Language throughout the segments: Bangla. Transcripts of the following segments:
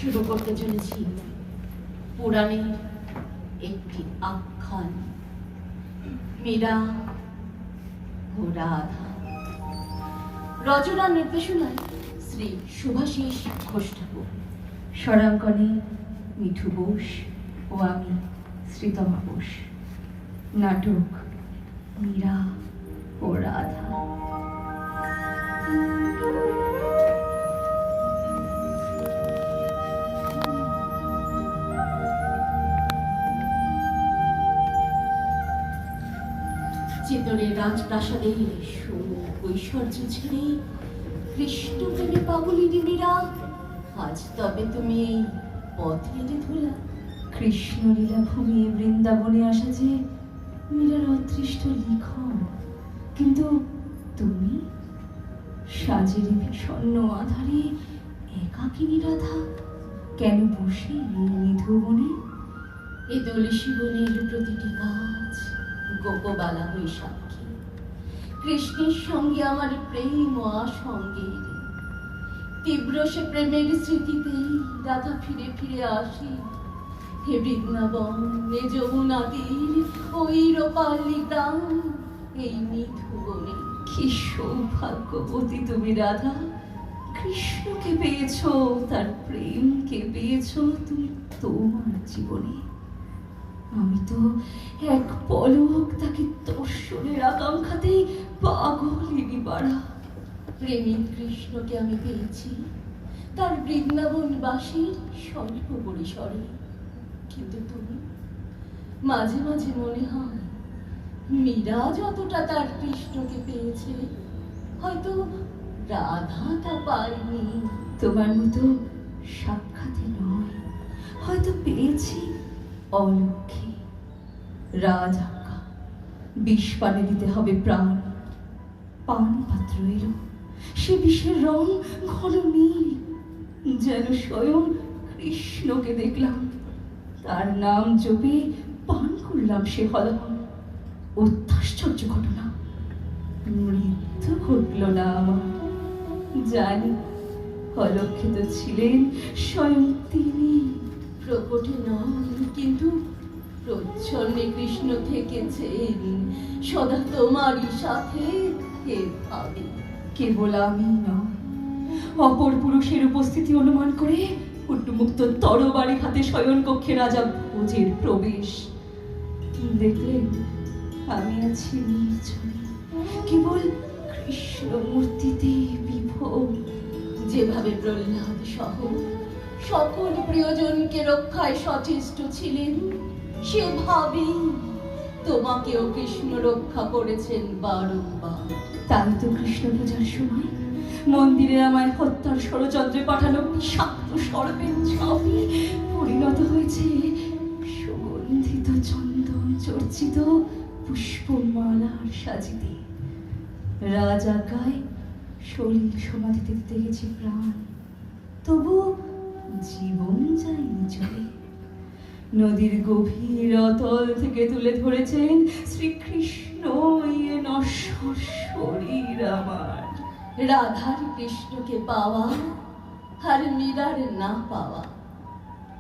শুরু করতে চলেছি পুরাণের একটি আখ্যান, মীরা ও রাধা। রচনা নির্দেশনায় শ্রী শুভাশিস ঘোষ ঠাকুর, স্বরাঙ্কনে মিঠু বোস ও আমি শ্রীতমা বোস। নাটক মীরা ও রাধা। চিতরের রাজপ্রাসাদের ঐশ্বর্য ছেড়ে কৃষ্ণ প্রেমে পাগলিনী মীরা, আজ তবে তুমি এই পথের ধুলা। কৃষ্ণ লীলা ভূমিয়ে বৃন্দাবনে আসা যে মীরার অদৃষ্ট লিখন, কিন্তু তুমি সাজের বিষণ্ণ আধারে একাকিনী রাধা, কেন বসে এই নিধুবনে? এ তুলসী বনের প্রতিটি গাছ গোপবালা হয়ে সাক্ষী, কৃষ্ণের সঙ্গে আমার প্রেম ও আসঙ্গের। তীব্র সে প্রেমের স্মৃতিতেই রাধা ফিরে ফিরে আসি হে বৃন্দাবন, এ যমুনা তীর, ওই রূপালী গ্রাম, এই নিধুবনে। কি সৌভাগ্যবতী তুমি রাধা, কৃষ্ণকে পেয়েছ, তার প্রেমকে পেয়েছ তুমি তোমার জীবনে। আমি তো এক পলক তাকে দর্শনের আকাঙ্ক্ষাতেই পাগলিনী পাড়া। প্রেমিক কৃষ্ণকে আমি পেয়েছি তার বৃন্দাবনবাসীর স্বল্প পরিসরে, কিন্তু তুমি, মাঝে মাঝে মনে হয় মীরা যতটা তার কৃষ্ণকে পেয়েছে, হয়তো রাধা তা পায়নি। তোমার মতো সাক্ষাতে নয়, হয়তো পেয়েছি অলক্ষে। রাজাজ্ঞা, বিষ পানে দিতে হবে প্রাণ। পান পাত্র এলো, সে বিষের রং ঘন নীল, যেন স্বয়ং কৃষ্ণকে দেখলাম। তার নাম জপে পান করলাম সে হলহল। অত্যাশ্চর্য ঘটনা, মৃত্যু ঘটল না আমার। জানি অলক্ষিত ছিলেন স্বয়ং তিনি, প্রকটে নন, কিন্তু প্রচ্ছন্নে কৃষ্ণ থেকেছেন সদা তোমারই সাথে। হে ভাবি, কেবল আমি নয়, অপর পুরুষের উপস্থিতি অনুমান করে উন্মুক্ত তরবারি হাতে শয়ন কক্ষে রাজা ভোজের প্রবেশ। দেখলেন আমি আছি নির্জনে, কেবল কৃষ্ণ মূর্তিতে বিভোর। যেভাবে প্রহ্লাদ সহ সকল প্রিয়জনকে রক্ষায় সচেষ্ট ছিলেন, সেভাবেই তোমাকেও কৃষ্ণ রক্ষা করেছেন বারংবার। তাই তো কৃষ্ণ পূজার সময় মন্দিরে আমায় হত্যার ষড়যন্ত্রে পাঠানো বিষাক্ত সর্পের ছবি পরিণত হয়েছে সুগন্ধিত চন্দন চর্চিত পুষ্পমালার সাজিতে। রাজাজ্ঞায় শরীর সমাধিতে দিতে গেছি প্রাণ, তবু জীবন যায়নি চলে। নদীর গভীর অতল থেকে তুলে ধরেছেন শ্রীকৃষ্ণ ইয়ে নশ্বর শরীর আমার। রাধার কৃষ্ণকে পাওয়া আর মীরার না পাওয়া,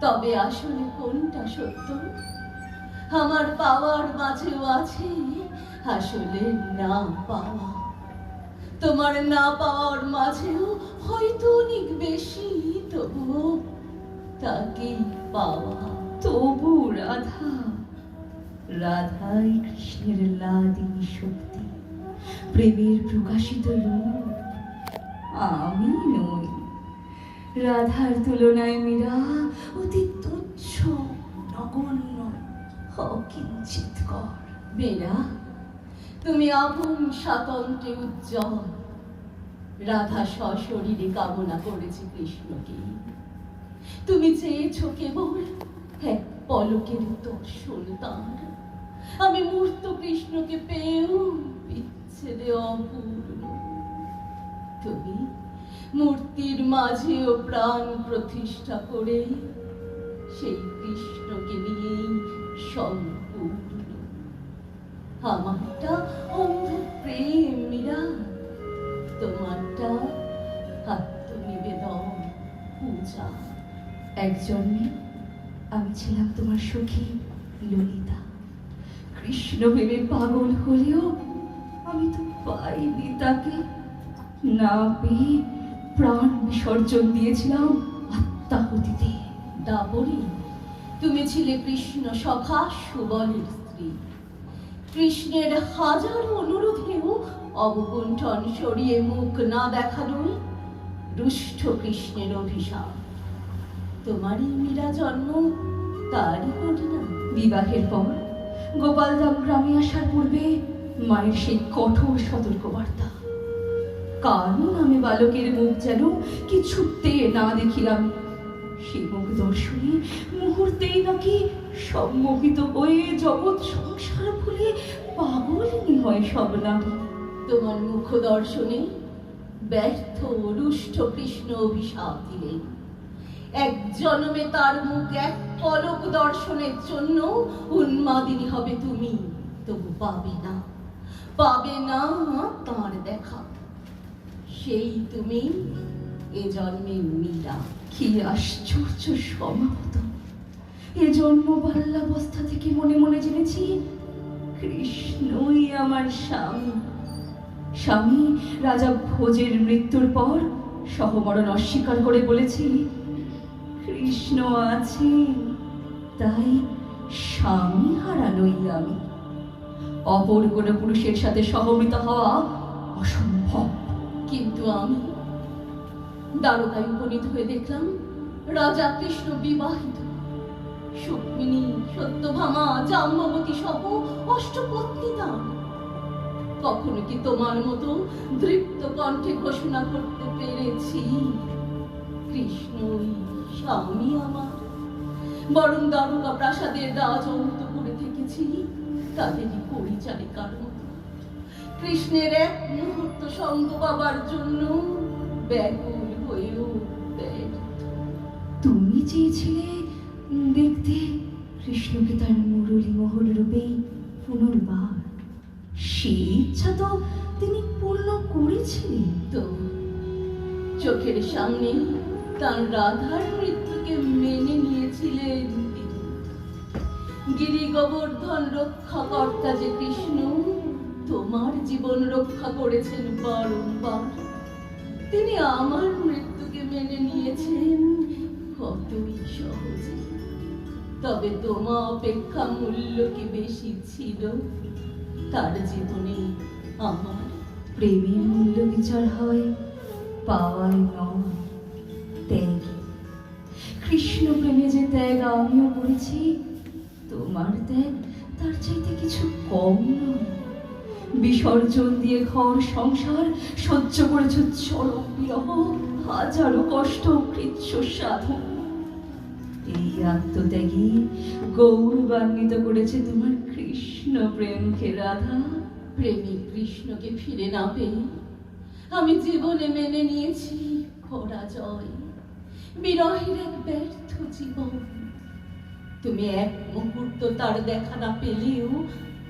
তবে আসলে কোনটা সত্য? আমার পাওয়ার মাঝেও আছে আসলে না পাওয়া। তোমার না পাওয়ার মাঝেও হয়তো অনেক বেশি, তবুও তাকেই পাওয়া। তবু রাধা, রাধাই কৃষ্ণের লাদিনী শক্তি, প্রেমের প্রকাশিত রূপ। আমি নই। রাধার তুলনায় মীরা অতি তুচ্ছ, নগণ্য, অকিঞ্চিৎকর। মীরা, তুমি আপন স্বাতন্ত্র্যে উজ্জ্বল। রাধা সশরীরে কামনা করেছে কৃষ্ণকে। তুমি চেয়েছ কেবল এক পলকের দর্শন তাঁর। আমি মূর্ত কৃষ্ণকে পেয়েও বিচ্ছেদে অপূর্ণ। তুমি মূর্তির মাঝেও প্রাণ প্রতিষ্ঠা করে সেই কৃষ্ণকে নিয়েই সম্পূর্ণ। আমারটা অন্ধ প্রেম মীরা, তোমারটা আত্মনিবেদন পূজা। এক জন্মে আমি ছিলাম তোমার সখী ললিতা। কৃষ্ণ ভেবে পাগল হলেও আমি তো পাইনি তাকে। না পেয়ে প্রাণ বিসর্জন দিয়েছিলাম আত্মাহুতিতে। দাবরী, তুমি ছিলে কৃষ্ণ সখা সুবলের স্ত্রী। কৃষ্ণের হাজার অনুরোধেও অবগুণ্ঠন সরিয়ে মুখ না দেখানোই রুষ্ট কৃষ্ণের অভিশাপ। তোমারই মীরা জন্ম তারই ঘটনা। বিবাহের পর গোপালধাম গ্রামে আসার পূর্বে মায়ের সেই কঠোর সতর্কবার্তা, কানু নামে বালকের মুখ যেন কিছুতে না দেখিলাম। সেই মুখ দর্শনে মুহূর্তেই নাকি সম্মোহিত হয়ে জগৎ সংসার ভুলে পাগলিনী হয় সব নারী। তোমার মুখ দর্শনে ব্যর্থ রুষ্ট কৃষ্ণ অভিশাপ দিলেন। এক জন্মে তার মুখ এক পলক দর্শনের জন্য উন্মাদিনী হবে তুমি, তবু পাবে না তার দেখা। সেই তুমি এ জন্মের মীরা। কি আশ্চর্য সমাগত! এ জন্ম বাল্যাবস্থা থেকে মনে মনে জেনেছি কৃষ্ণই আমার স্বামী। স্বামী রাজা ভোজের মৃত্যুর পর সহমরণ অস্বীকার করে বলেছি, কৃষ্ণ আছে তাই স্বামী হারানোই আমি। অপর কোনো পুরুষের সাথে সহমৃত হওয়া অসম্ভব। কিন্তু আমি দ্বারকায় উপনীত হয়ে দেখলাম রাজা কৃষ্ণ বিবাহিত। সুক্মিনী, সত্যভামা, জাম্ববতী সহ অষ্টপত্নী তার। কখনো কি তোমার মতো দৃপ্ত কণ্ঠে ঘোষণা করতে পেরেছি কৃষ্ণই স্বামী আমার? বরং দ্বারকা প্রাসাদের রাজ অন্তঃপুরে থেকেছি তাদেরই পরিচারিকার মতো, কৃষ্ণের এক মুহূর্ত সঙ্গ পাবার জন্য ব্যাকুল হয়েও ব্যর্থ। তুমি চেয়েছিলে দেখতে কৃষ্ণকে তার মুরলী মোহর রূপেই পুনর্বার। সেই ইচ্ছা তো তিনি পূর্ণ করেছিলেন। তো চোখের সামনে তার রাধার মৃত্যুকে মেনে নিয়েছিলেন তিনি। গিরি গোবর্ধন রক্ষাকর্তা যে কৃষ্ণ তোমার জীবন রক্ষা করেছেন বারংবার, তিনি আমার মৃত্যুকে মেনে নিয়েছেন কতই সহজে। তবে তোমা অপেক্ষা মূল্য কি বেশি ছিল তার জীবনে আমার? প্রেমের মূল্য বিচার হয় পাওয়ায় নয়, ত্যাগে। কৃষ্ণ প্রেমে যে ত্যাগ আমিও করেছি, তোমার ত্যাগ তার চাইতে কিছু কম নয়। বিসর্জন দিয়ে ঘর সংসার সহ্য করেছ চরম বিরহ, হাজারো কষ্ট, কৃচ্ছ সাধন। এই আত্মত্যাগী গৌরবান্বিত করেছে তোমার কৃষ্ণ প্রেমকে রাধা। প্রেমিক কৃষ্ণকে ফিরে না পেয়ে আমি জীবনে মেনে নিয়েছি পরাজয়, বিরহের এক ব্যর্থ জীবন। তুমি এক মুহূর্ত তার দেখা না পেলেও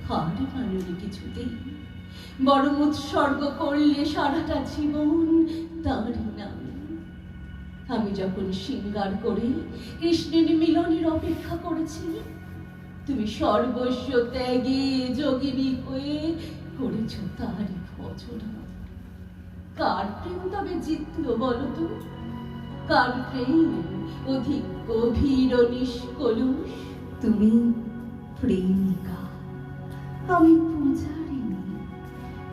হার মাননি কিছুতেই, বরং উৎসর্গ করলে সারাটা জীবন তারই নামে। আমি যখন শৃঙ্গার করে কৃষ্ণের মিলনের অপেক্ষা করেছি, তুমি সর্বস্ব ত্যাগে যোগিনী হয়ে করেছ তারই ভজনা। কার প্রেম তবে জিতল বলো তো? কার প্রেম অধিক গভীর ও নিষ্কলুষ? তুমি প্রেমিকা, আমি পূজারিণী।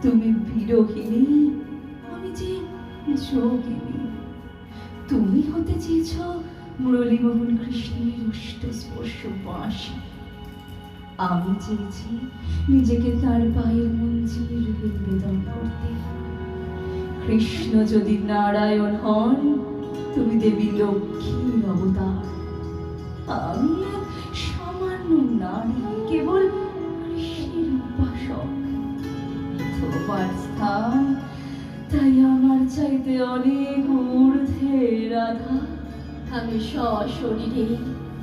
তুমি বিরোহিণী, আমি যে যোগিনী। তুমি হতে চেয়েছ মুরলীমোহন কৃষ্ণের উষ্ট স্পর্শ বাঁশি, আমি চেয়েছি নিজেকে তার পায়ের মঞ্জিল রূপে নিবেদন করতে। কৃষ্ণ যদি নারায়ণ হন, তুমি দেবী লক্ষ্মীর অবতার। আমি এক সামান্য নারী, কেবল কৃষ্ণের উপাসক। তোমার স্থান তাই আমার চাইতে অনেক ঊর্ধ্বে রাধা। আমি সশরীরে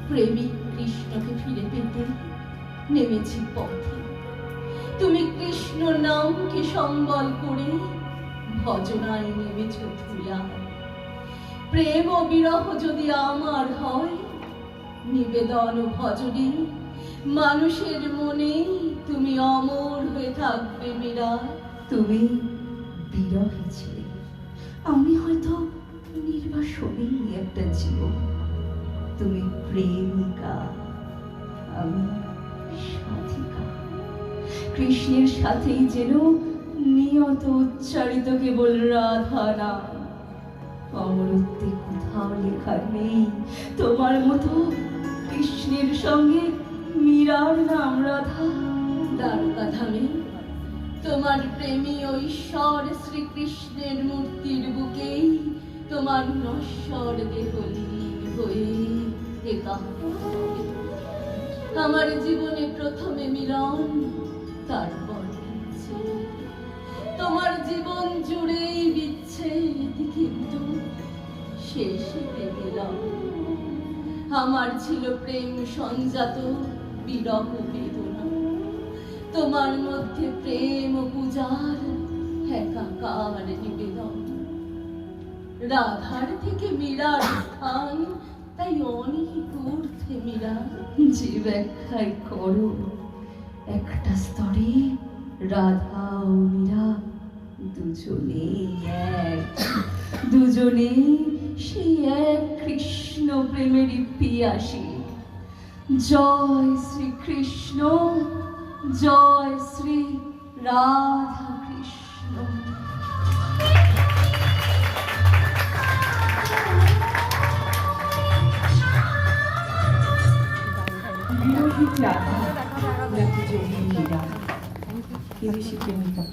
প্রেমিক কৃষ্ণকে ফিরে পেতে নেমেছি পথে। তুমি কৃষ্ণ নামকে সম্বল করে ভজনায় নেমেছ ধুলা। প্রেম ও বিরহ যদি আমার হয়, নিবেদন ও ভজনী মানুষের মনে তুমি অমর হয়ে থাকবে মীরা। তুমি বিরহে ছিলে, আমি হয়তো নির্বাসনী একটা জীবন। তুমি প্রেমিকা, আমি সাধিকা। কৃষ্ণের সাথেই যেন নিয়ত উচ্চারিত কেবল রাধা নাম। অমরত্বে কোথাও লেখা নেই তোমার মতো কৃষ্ণের সঙ্গে মীরার নাম রাধা। দ্বারকা ধামে তোমার প্রেমী ও ঈশ্বর শ্রীকৃষ্ণের মূর্তির বুকেই তোমার নশ্বর দেহ লীন হয়ে একাত্ম হবে। আমার জীবনে প্রথমে মিলন, তারপর বিচ্ছেদ। তোমার জীবন জুড়েই বিচ্ছেদ, কিন্তু শেষে পেলাম আমার ছিল প্রেম সঞ্জাত বিরহ বেদনা। তোমার মধ্যে প্রেম ও পূজার একাকার নিবেদন। রাধার থেকে মীরার স্থান তাই অনেক ঊর্ধ্বে মীরা। যে ব্যাখ্যায় করো, একটা স্তরে রাধা ও মীরা দুজনে এক, দুজনে সেই এক কৃষ্ণ প্রেমেরই পিয়াসী। জয় শ্রীকৃষ্ণ, জয় শ্রী রাধা কৃষ্ণ। বিরোহী রাধা নাকি যোগী মীরা, এই বেশি প্রেমিকা।